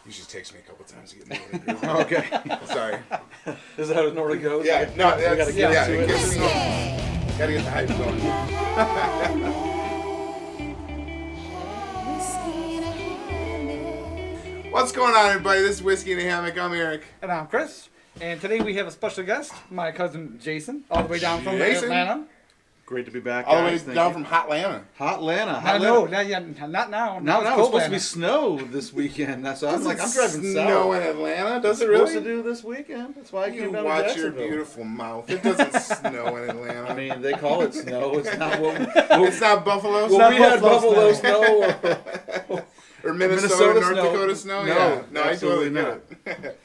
You should text me a couple times to get more of the groove. Okay. Sorry. Is that how it normally goes? Yeah, no, we that's, gotta get yeah, into it it. gets gotta get the hype going. What's going on, everybody? This is Whiskey in a Hammock. I'm Eric. And I'm Chris. And today we have a special guest, my cousin Jason, all the way down from Jason? Atlanta. Great to be back, All the way guys. Thank down you. from Hotlanta. Hotlanta. I know, not now. No, it's it's cold supposed to Atlanta. be snow this weekend. That's I'm like, I'm driving snow south. in Atlanta. Does it Supposed really? to do this weekend. That's why I You came down to watch your Jacksonville. beautiful mouth. It doesn't snow in Atlanta. I mean, they call it snow. It's not what it's not Buffalo well, snow we had Buffalo Buffalo snow. snow. or Minnesota, Minnesota North snow. Dakota snow. No, Yeah, no, I totally absolutely get it.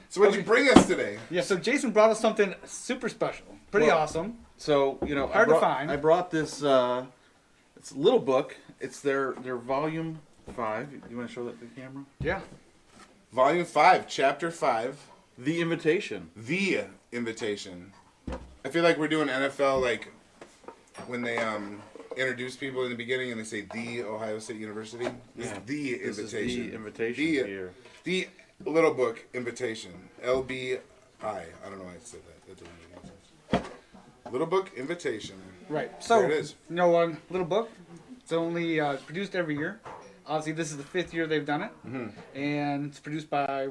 So what'd you bring us today? Yeah, so Jason brought us something super special. Pretty Well, awesome. So Hard to find. I brought this. It's a little book. It's their volume 5. You want to show that to the camera? Yeah. Volume 5, Chapter 5, The Invitation. The Invitation. I feel like we're doing NFL like when they introduce people in the beginning and they say the Ohio State University. This is the This invitation. is the invitation The- here. The Little Book Invitation. LBI. I don't know why I said that. That doesn't make any sense. Little Book Invitation. Right. So, There it is. little book. It's only produced every year. Obviously, this is the 5th year they've done it. Mm-hmm. And it's produced by,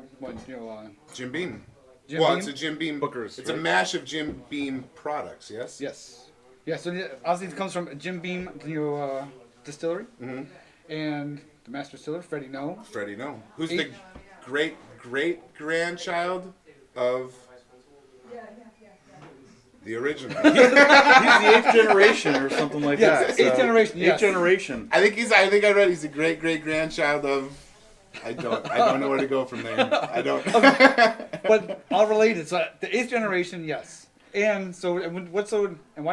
Jim Beam. Jim well, Beam? it's a Jim Beam. Bookers, It's a right? mash of Jim Beam products, yes? Yes. Yeah, so obviously it comes from Jim Beam Distillery. Mm-hmm. And the master distiller, Freddie No. Freddie No. Who's Eight- the great-great-grandchild of the original? He's the 8th generation or something like Yes, that. eighth generation, yes. 8th generation. I think I read he's a great-great-grandchild of... I don't know where to go from there. I don't... But all related. So the 8th generation, yes. And so, and why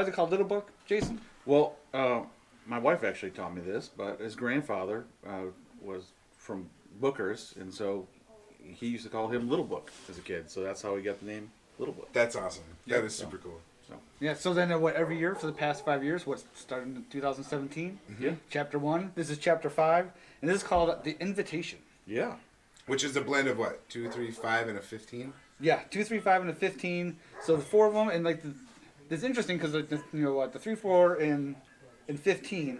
is it called Little Book, Jason? Well, my wife actually taught me this, but his grandfather was from Booker's, and so he used to call him Little Book as a kid. So that's how he got the name Little Book. That's awesome. That Yeah. is super cool. Yeah, so then every year for the past 5 years, started in 2017? Yeah. Chapter 1. This is Chapter 5. And this is called The Invitation. Yeah. Which is a blend of what? 2, 3, 5, and a 15? Yeah, 2, 3, 5, and a 15. So the 4 of them, and it's interesting because the 3, 4, and 15,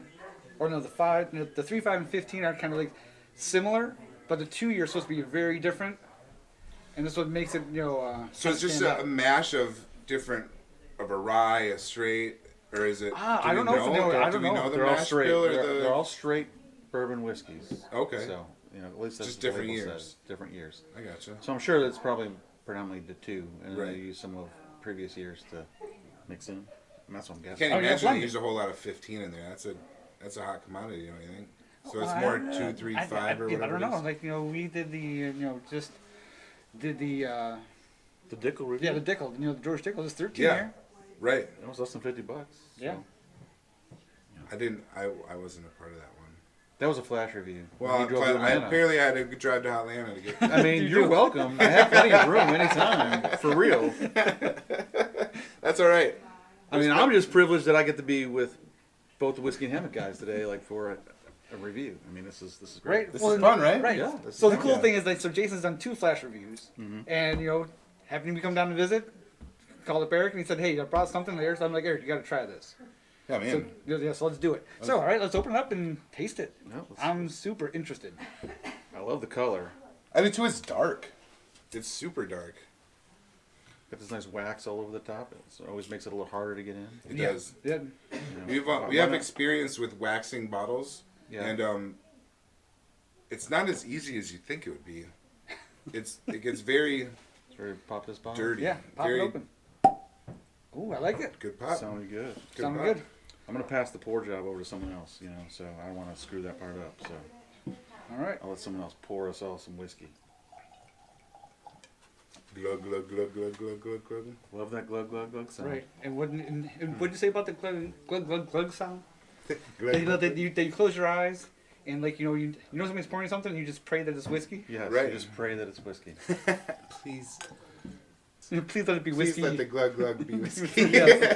or no, the 5, the 3, 5, and 15 are kind of like similar, but the 2 years supposed to be very different, and this what makes it So it's just stand a out. mash of a rye, a straight, or is it? I don't know if I Do don't we know. know the They're all mash straight. bill or They're all straight bourbon whiskeys. Okay. So at least that's Just what the different label years. says. Different years. I gotcha. So I'm sure that's probably predominantly the 2, and then Right. they use some of previous years to mix in. And that's what I'm guessing. Can't Oh, yeah, imagine they blended. use a whole lot of 15 in there. That's a hot commodity, don't you think? So it's I more don't 2, 3, 5 or I whatever. don't know. it is. Like we did the just did the The Dickel review. the Dickel. The George Dickel is 13 Yeah. here. Right. It was less than $50. Yeah. So. I wasn't a part of that one. That was a flash review. Well, You drove to Atlanta. apparently I had to drive to Atlanta to get. I mean, you're welcome. I have plenty of room anytime, for real. That's all right. I mean, I'm just privileged that I get to be with both the Whiskey and Hammock guys today, like for a review. I mean, this is great. Right. This is fun, right? Right. Yeah, this So is the fun. cool thing is, so Jason's done 2 flash reviews, and having me come down to visit, called up Eric, and he said, "Hey, I brought something there." So I'm like, "Eric, you got to try this." Yeah, man. So let's do it. So all right, let's open it up and taste it. Yeah, let's- I'm super interested. I love the color. I do too. It's dark. It's super dark. Got this nice wax all over the top. It always makes it a little harder to get in. It Yeah. does. Yeah. You know. We have experience with waxing bottles, Yeah. and it's not as easy as you think it would be. It gets very It's very pop this bottle. dirty. Yeah. Pop very it open. Ooh, I like it. good pop. Sounded good. Sounded pop. good. I'm gonna pass the pour job over to someone else, so I don't want to screw that part up. So All right. I'll let someone else pour us all some whiskey. Glug glug glug glug glug glug glug. Love that glug glug glug sound. Right. And what'd you say about the glug glug glug sound? Glug. That you close your eyes and you know somebody's pouring something, and you just pray that it's whiskey. Yes, Right. you just pray that it's whiskey. Please, Please let it be please whiskey. let the glug glug be whiskey. Yes.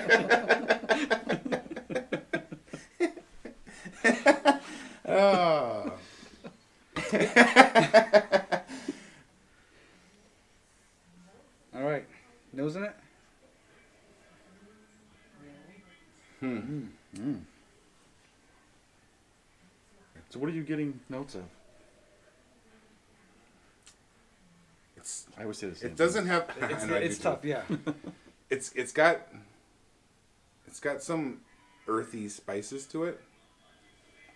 Oh. So what are you getting notes of? It's I always say the same. it doesn't have. It's, I know I do it's too. tough, yeah. It's got some earthy spices to it,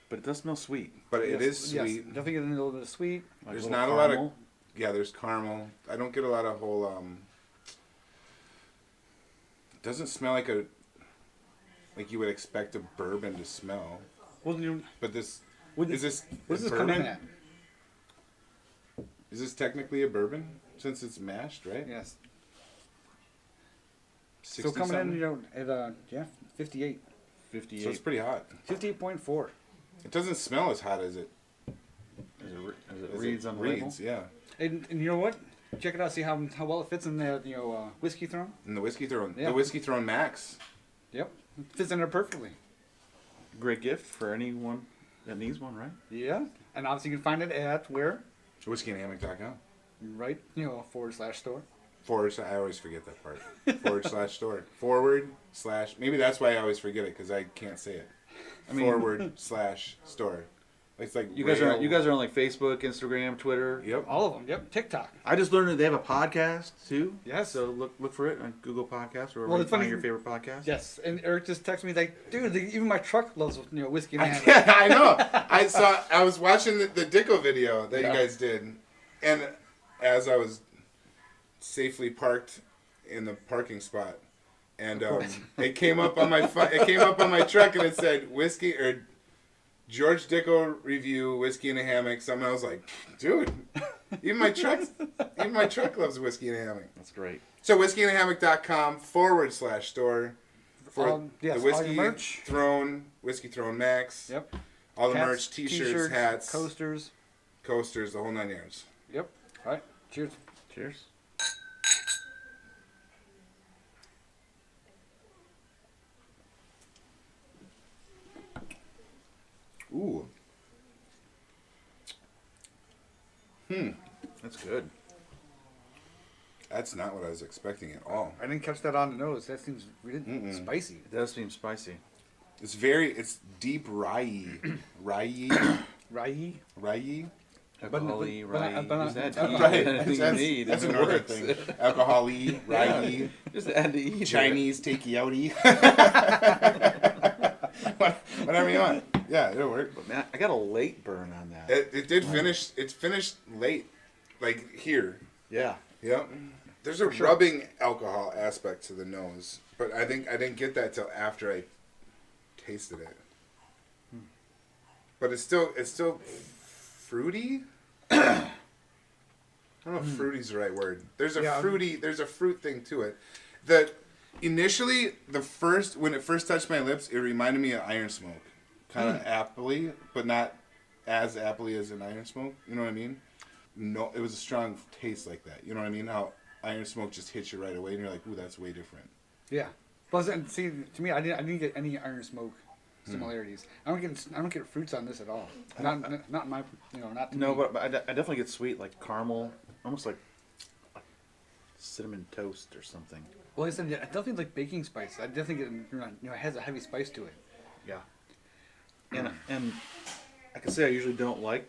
but it does smell sweet. but it Yes, is yes. sweet. Definitely getting a little bit of sweet. Like There's little not a lot of caramel. yeah. There's caramel. I don't get a lot of whole. It doesn't smell like you would expect a bourbon to smell. Well, you, But this what is this what does a this come in bourbon? at? Is this technically a bourbon since it's mashed, right? Yes. 60 So coming something? in, at 58, 58. So it's pretty hot. 58.4. It doesn't smell as hot as it As it as reads it on the reads, label. yeah. And you know what? Check it out. See how well it fits in the whiskey throne. And the whiskey throne, Yeah. the whiskey throne max. Yep, it fits in there perfectly. Great gift for anyone that needs one, right? Yeah, and obviously you can find it at where, Whiskeyandhammock.com. right? /store. I always forget that part. /store. / maybe that's why I always forget it because I can't say it. I mean- /store. It's like You guys rail- are on like Facebook, Instagram, Twitter. Yep. All of them. Yep, TikTok. I just learned that they have a podcast too. Yes. So look for it on Google Podcasts or wherever Well, you it's funny- find your favorite podcast. Yes, and Eric just texted me like, dude, even my truck loves whiskey and ham. Yeah, I know. I was watching the Dicko video that Yeah. you guys did, and as I was safely parked in the parking spot, and it came up on my truck, and it said whiskey or George Dicko review whiskey in a hammock. Something I was like, dude, even my truck loves whiskey in a hammock. That's great. So whiskeyandhammock.com /store for Yes, the all your whiskey merch. throne, whiskey throne max. Yep. All the Hats, merch, t-shirts, hats, coasters. coasters, the whole 9 yards. Yep. All right. Cheers. Cheers. Ooh. That's good. That's not what I was expecting at all. I didn't catch that on the nose. That seems really spicy. It does seem spicy. It's deep rye. Rye. Rye. Rye. Alcohol-y, but I- rye. but I- Just add okay. to eat. Right. Anything you need. That's a it northern works. thing. Alcohol-y, rye, Just add to eat. Chinese take-outy. Whatever you want. Yeah, it'll work. But man, I got a late burn on that. It did finish. It's finished late, like here. Yeah. Yep. There's a rubbing alcohol aspect to the nose, but I think I didn't get that till after I tasted it. But it's still fruity. I don't know if fruity's the right word. There's a fruit thing to it. Initially when it first touched my lips, it reminded me of Iron Smoke, kind of appley, but not as appley as an Iron Smoke. You know what I mean? No, it was a strong taste like that. You know what I mean? How Iron Smoke just hits you right away, and you're like, "Ooh, that's way different." Yeah. Plus, and see, to me, I didn't get any Iron Smoke similarities. I don't get fruits on this at all. Not my, not to No, me. but I definitely get sweet, like caramel, almost like cinnamon toast or something. Well, like I said, I definitely like baking spice. I definitely get, it has a heavy spice to it. Yeah. And I can say I usually don't like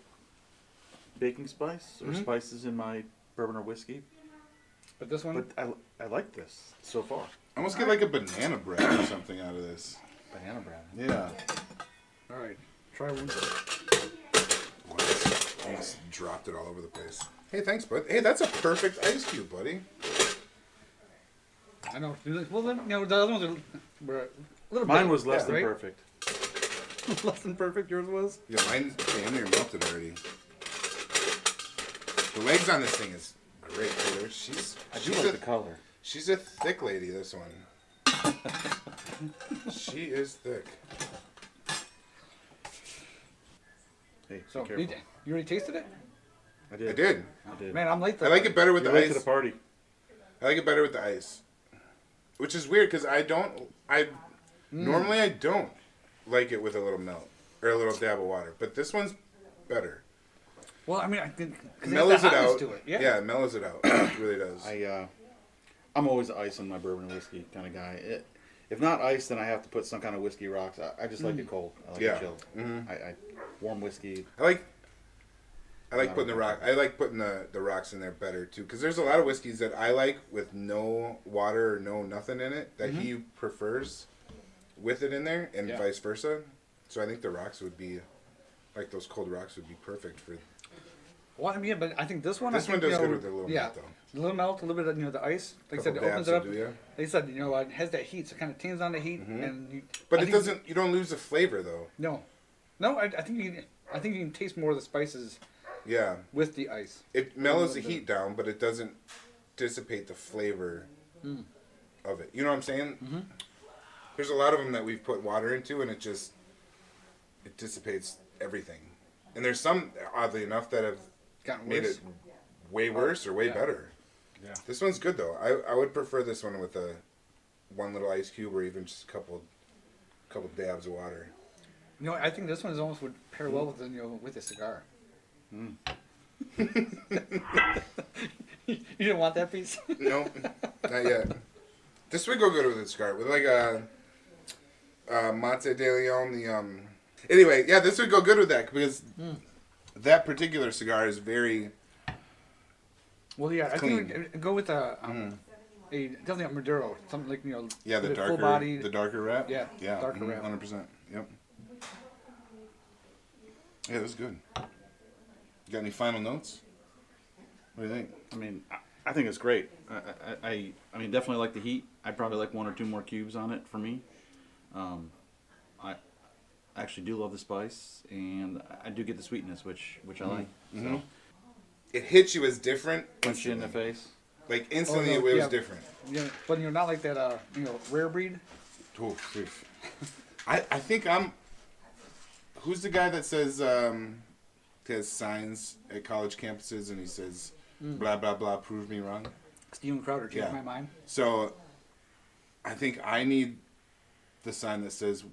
baking spice or spices in my bourbon or whiskey, But this one, but I like this so far. I almost get like a banana bread or something out of this. Banana bread. Yeah. all right, try one. I almost dropped it all over the place. Hey, thanks, bud. Hey, that's a perfect ice cube, buddy. I know. Well, then, the other ones were a little Mine bit, was less than right? perfect. Less than perfect. Yours was. Yeah, mine damn near melted already. The legs on this thing is great. Taylor. I do like the color. She's a thick lady, this one. She is thick. Hey, So, be careful. you already tasted it? I did. I did. I did. Man, I'm late. I like it better with You're the late ice. to the party. I like it better with the ice. Which is weird because normally I don't like it with a little melt or a little dab of water. But this one's better. Well, I mean, I think It mellows it out. To it. Yeah. Yeah, it mellows it out. It really does. I'm always ice on my bourbon and whiskey kind of guy. if not ice, then I have to put some kind of whiskey rocks. I just like it cold. I like Yeah. it chilled. I warm whiskey. I like putting the rocks in there better too, because there's a lot of whiskeys that I like with no water or no nothing in it that he prefers with it in there, and vice versa. So I think the rocks would be, like those cold rocks would be perfect for. Well, I mean, but I think this one. This one does good with the little yeah, malt though. a little melt, a little bit of the ice. Like I said, it Couple opens dabs it up. will do ya. They said it has that heat, so it kind of tames on the heat, and. But I it think- doesn't. You don't lose the flavor though. No, I think you can taste more of the spices Yeah, with the ice. it mellows the heat down, but it doesn't dissipate the flavor of it. You know what I'm saying? Mm-hmm. There's a lot of them that we've put water into, and it dissipates everything. And there's some, oddly enough, that have Gotten made worse. it way worse or way better. Yeah. This one's good though. I would prefer this one with one little ice cube or even just a couple dabs of water. I think this one is almost would pair well with with a cigar. You didn't want that piece? No, not yet. This would go good with a cigar with like a Monte de Leon. Anyway, yeah, this would go good with that because that particular cigar is very. Well, yeah, I Clean. think we'd go with definitely a Maduro, something like Yeah, the with a darker, full body. the darker wrap. Yeah, yeah, darker wrap. 100%. Yep. Yeah, that's good. You got any final notes? What do you think? I mean, I think it's great. I mean, definitely like the heat. I'd probably like 1 or 2 more cubes on it for me. I actually do love the spice, and I do get the sweetness, which I like. So, It hits you as different. punch you in the instantly. face. Like instantly, Oh, no, it was yeah. different. But not like that rare breed. Oh, oof. I think I'm. Who's the guy that says has signs at college campuses and he says blah blah blah, prove me wrong? Steven Crowder changed Yeah. my mind. So I think I need the sign that says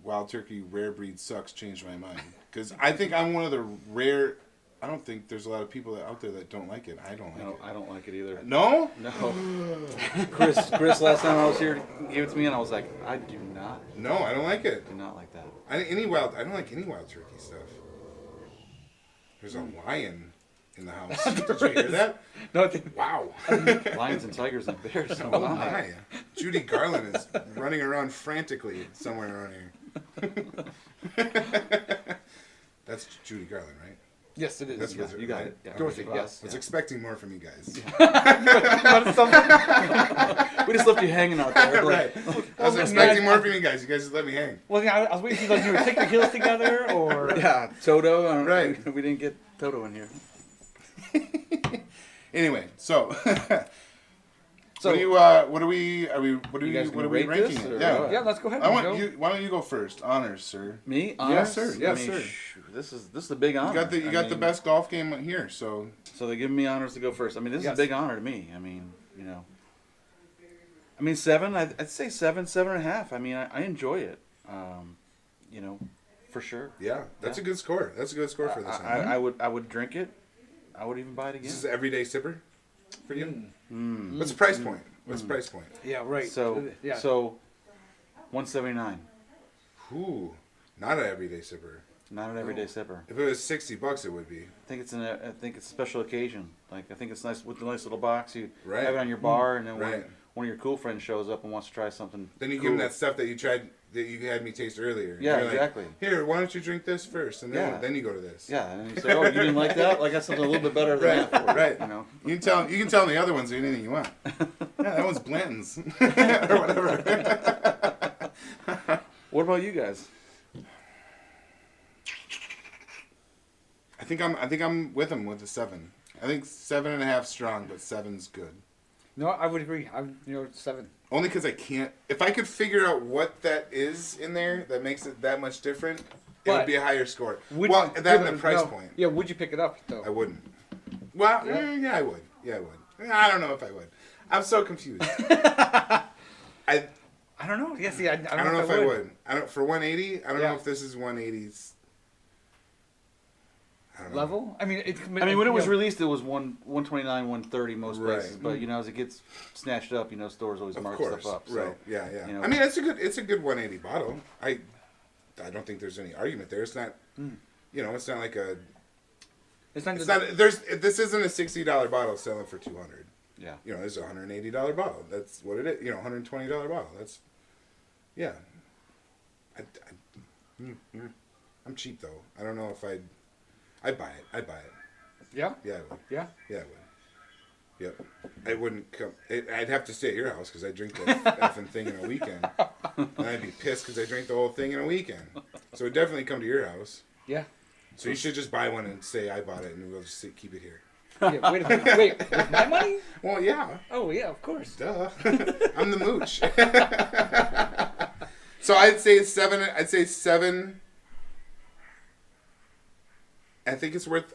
Wild Turkey rare breed sucks, change my mind, because I think I'm one of the rare. I don't think there's a lot of people out there that don't like it. I don't like No, it. I don't like it either. No? No. Chris, last time I was here, gave it to me, and I was like, I do not I don't like it. like that. I don't like any Wild Turkey stuff. There's a lion in the house. Did you hear that? No, I think- Wow. Lions and tigers and bears. Oh, Oh my. my. Judy Garland is running around frantically somewhere around here. That's Judy Garland, right? yes, it is. That's Yeah. what You got right? it. Yeah. Dorothy, Wow. yes. I was expecting more from you guys. But something- We just left you hanging out there. Right. I was expecting more from you guys. You guys just let me hang. Well, yeah, I was waiting for you to take your heels together, or Yeah, Toto. Right. We didn't get Toto in here. Anyway, so So- what are we guys gonna ranking rate this, it? or Yeah. what? yeah, let's go ahead. I and want go. you. Why don't you go first? Honors, sir. Me? Yes, sir. Honors? Yes, I mean, sir. This is a big honor. You got the best golf game here, so So they're giving me honors to go first. I mean, this is Yes. a big honor to me. I mean, I mean, 7. I'd say 7, 7.5. I mean, I enjoy it. For sure. yeah, that's a good score. That's a good score for this one. I would drink it. I would even buy it again. This is an everyday sipper for you. Mm. What's the price point? What's the price point? Yeah, right. So yeah. so 179. Ooh, not an everyday sipper. Not an everyday sipper. If it was $60, it would be. I think it's a special occasion. Like I think it's nice with the nice little box. You Right. have it on your bar, and then Right. when one of your cool friends shows up and wants to try something, Then you cool. give them that stuff that you had me taste earlier. Yeah, You're like, exactly. Here, why don't you drink this first, and then Yeah. then you go to this. Yeah, and you say, "Oh, you didn't like that? Like I got something a little bit better than Right, that." For you," right. You know. You can tell the other ones anything you want. Yeah, that one's Blanton's or whatever. What about you guys? I think I'm with him with a 7. I think 7.5 strong, but 7's good. No, I would agree. I'm 7. Only because I can't. If I could figure out what that is in there that makes it that much different, it would But be a higher score. Would Well, you- that yeah, and the price no, point. Yeah, would you pick it up though? I wouldn't. Well, Yeah. yeah, I would. Yeah, I would. I don't know if I would. I'm so confused. I I don't know. Yeah, see, I don't know if I would. I don't for 180. I don't Yeah. know if this is 180's. don't know. level. I mean, I mean, when it was released, it was 129, 130 most Right. places. But you know, as it gets snatched up, you know, stores always Of mark course, stuff up. So, right? Yeah, yeah. you know. I mean, it's a good 180 bottle. I don't think there's any argument there. It's not, you know, it's not like a. it's not. It's not. This isn't a $60 bottle selling for $200. yeah. You know, it's a $180 bottle. That's what it is. You know, $120 bottle. That's, yeah. I'm cheap though. I don't know if I'd buy it. I'd buy it. Yeah. Yeah, I would. Yeah. Yeah, I would. Yep. I wouldn't come. I'd have to stay at your house because I drink the effing thing in a weekend, and I'd be pissed because I drink the whole thing in a weekend. So I'd definitely come to your house. Yeah. So you should just buy one and say I bought it, and we'll just keep it here. Yeah. Wait a minute. Wait. With my money? Well, yeah. Oh yeah, of course. Duh. I'm the mooch. So I'd say 7. I'd say 7. I think it's worth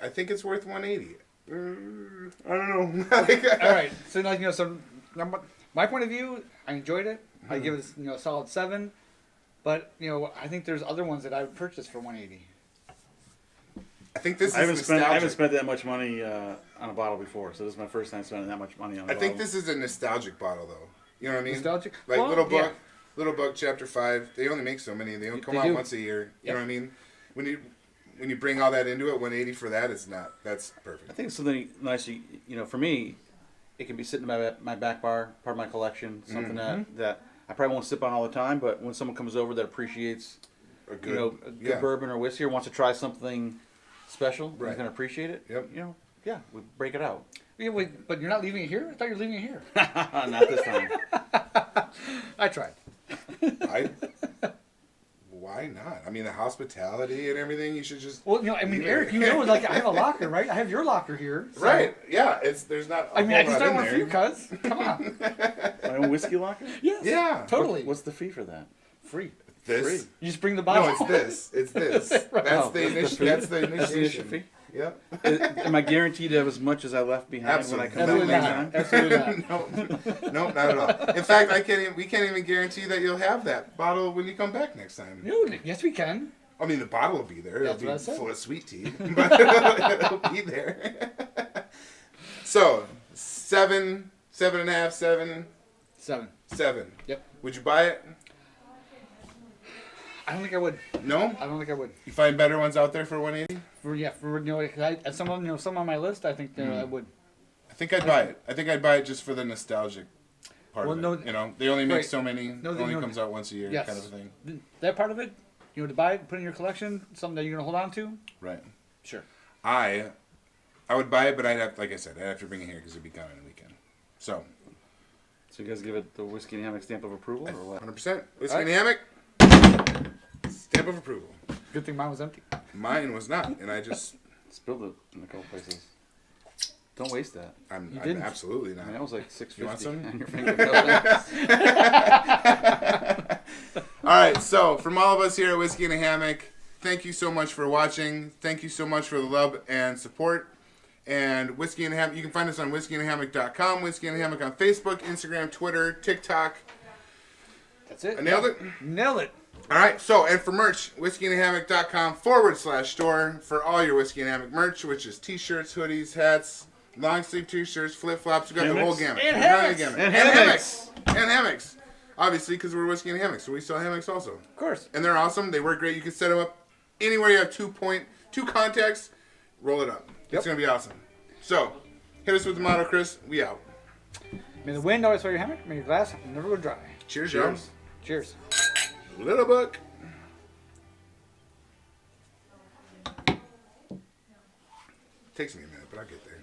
180. I don't know. All right. So like so my point of view, I enjoyed it. I give it a solid 7. But I think there's other ones that I would purchase for 180. I think this is I haven't nostalgic. spent that much money on a bottle before, so this is my first time spending that much money on a I bottle. think this is a nostalgic bottle, though. You know what I mean? Nostalgic? Like Well, Little Book, yeah. Little Book Chapter 5. They only make so many. They only come They out do. once a year. You Yep. know what I mean? When you bring all that into it, 180 for that is not. That's perfect. I think it's something nice. For me, it can be sitting in my back bar, part of my collection. Something that I probably won't sip on all the time, but when someone comes over that appreciates, A good, a good yeah. bourbon or whiskey, or wants to try something special, Right. he's gonna appreciate it. Yep. Yeah, we break it out. Yeah, wait, but you're not leaving it here? I thought you were leaving it here. Not this time. I tried. Why not? I mean, the hospitality and everything. You should just. Well, I mean, leave it. Eric, like I have a locker, right? I have your locker here. So, Right. Yeah. There's not. I mean, I whole just lot don't in want for there. you, cuz. Come on. My own whiskey locker. Yes. Yeah. Totally. What's the fee for that? Free. This. Free. You just bring the bottle. No, it's this. It's this. Right. That's Oh, the that's the initial. fee? That's the That's the initial initiation. fee? Yep. Am I guaranteed to have as much as I left behind when I come Absolutely back not. next time? Absolutely not. No, not at all. In fact, we can't even guarantee that you'll have that bottle when you come back next time. Dude, yes, we can. I mean, the bottle will be there. That's It'll what I be said. full of sweet tea, but it'll be there. So, 7, 7.5, 7, 7. 7. Yep. Would you buy it? I don't think I would. No. I don't think I would. You find better ones out there for 180? For some of them, some on my list, I think I would. I think I'd buy it. I think I'd buy it just for the nostalgic part Well, of no- it. They only make right. so many. No, It only no. comes out once a year, Yes. kind of a thing. That part of it, to buy it, put in your collection, something that you're gonna hold on to. Right. Sure. I would buy it, but I'd have, like I said, I'd have to bring it here because it'd be gone in a weekend. So, So you guys give it the whiskey and hammock stamp of approval, or what? 100%. Whiskey All and hammock. Stamp of approval. Good thing mine was empty. Mine was not, and I just, Spilled it in a couple places. Don't waste that. I'm didn't. absolutely I mean, that not. was like $6.50 You want some? on your finger. All right, so from all of us here at Whiskey and a Hammock, thank you so much for watching. Thank you so much for the love and support. And Whiskey and a Hammock, you can find us on whiskeyandhammock.com, Whiskey and a Hammock on Facebook, Instagram, Twitter, TikTok. That's it. I nailed it. Nailed it. All right, so, and for merch, whiskeyandhammock.com/store for all your Whiskey and Hammock merch, which is t-shirts, hoodies, hats, long sleeve t-shirts, flip-flops. We got the whole gamut. And We got hammocks. the gamut. And And hammocks. hammocks. And hammocks. Obviously, because we're Whiskey and Hammock, so we sell hammocks also. Of course. And they're awesome. They work great. You can set them up anywhere you have two contacts. Roll it up. It's going to be awesome. So, hit us with the motto, Chris. We out. May the wind always fill your hammock. May your glass never go dry. Cheers, y'all. Cheers. Little Book. Takes me a minute, but I'll get there.